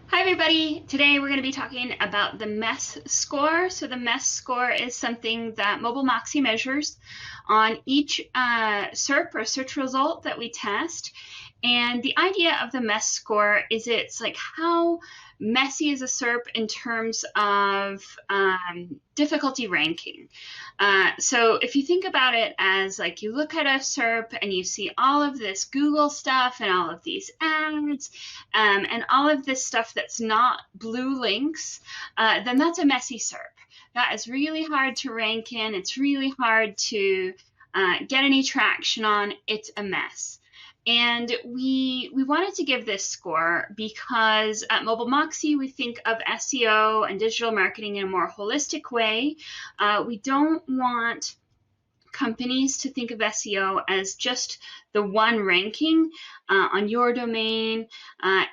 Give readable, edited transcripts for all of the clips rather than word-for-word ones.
Hi everybody! Today we're going to be talking about the Mess Score. So the Mess Score is something that MobileMoxie measures on each SERP or search result that we test. And the idea of the Mess Score is it's like how messy is a SERP in terms of difficulty ranking. So if you think about it as like you look at a SERP and you see all of this Google stuff and all of these ads and all of this stuff that's not blue links, then that's a messy SERP. That is really hard to rank in. It's really hard to get any traction on. It's a mess. And we wanted to give this score because at MobileMoxie, we think of SEO and digital marketing in a more holistic way. We don't want companies to think of SEO as just the one ranking on your domain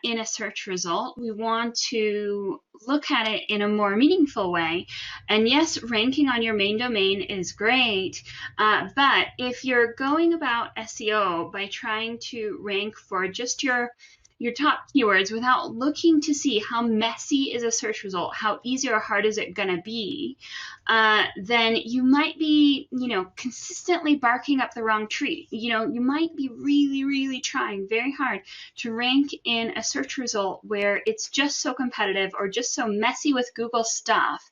in a search result. We want to look at it in a more meaningful way. And yes, ranking on your main domain is great, but if you're going about SEO by trying to rank for just your top keywords without looking to see how messy is a search result, how easy or hard is it going to be, then you might be, consistently barking up the wrong tree. You might be really trying very hard to rank in a search result where it's just so competitive or just so messy with Google stuff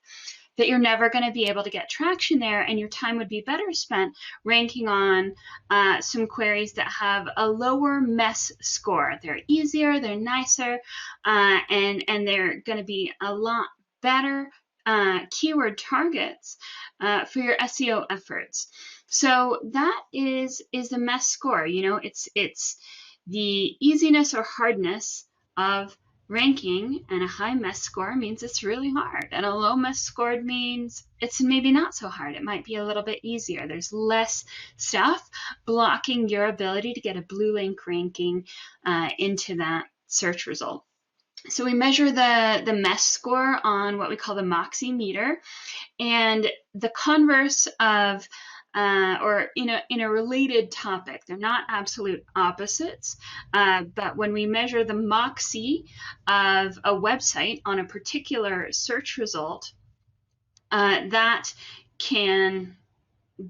that you're never going to be able to get traction there, and your time would be better spent ranking on some queries that have a lower mess score. They're easier, they're nicer, and they're going to be a lot better keyword targets for your SEO efforts. So that is the mess score. It's the easiness or hardness of ranking, and a high mess score means it's really hard, and a low mess score means it's maybe not so hard. It might be a little bit easier. There's less stuff blocking your ability to get a blue link ranking into that search result. So we measure the mess score on what we call the Moxie meter, and the converse of or in a related topic. They're not absolute opposites, but when we measure the Moxie of a website on a particular search result, that can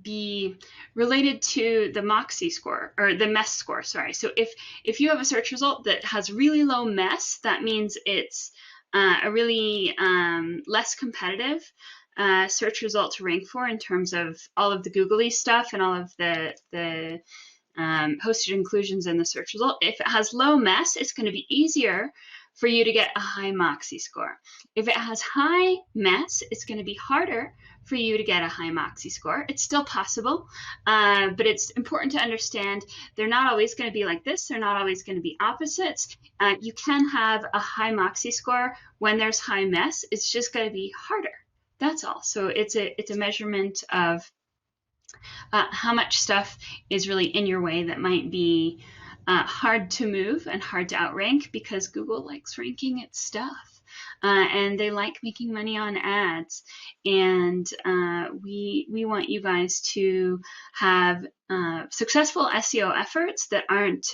be related to the Moxie score, or the mess score, sorry. So if you have a search result that has really low mess, that means it's a really less competitive search result to rank for in terms of all of the googly stuff and all of the hosted inclusions in the search result. If it has low mess, it's going to be easier for you to get a high Moxie score. If it has high mess, it's going to be harder for you to get a high Moxie score. It's still possible, but it's important to understand they're not always going to be like this. They're not always going to be opposites. You can have a high Moxie score when there's high mess. It's just going to be harder. That's all. So it's a measurement of how much stuff is really in your way that might be hard to move and hard to outrank, because Google likes ranking its stuff. And they like making money on ads, and we want you guys to have successful SEO efforts that aren't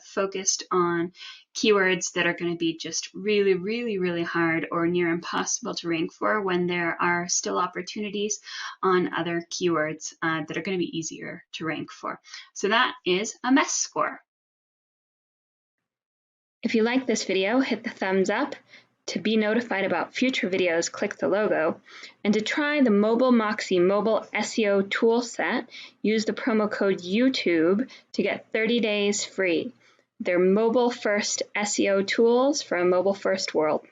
focused on keywords that are going to be just really hard or near impossible to rank for, when there are still opportunities on other keywords that are going to be easier to rank for. So that is a mess score. If you like this video, hit the thumbs up. To be notified about future videos, click the logo. And to try the MobileMoxie Mobile SEO Toolset, use the promo code YouTube to get 30 days free. They're mobile-first SEO tools for a mobile-first world.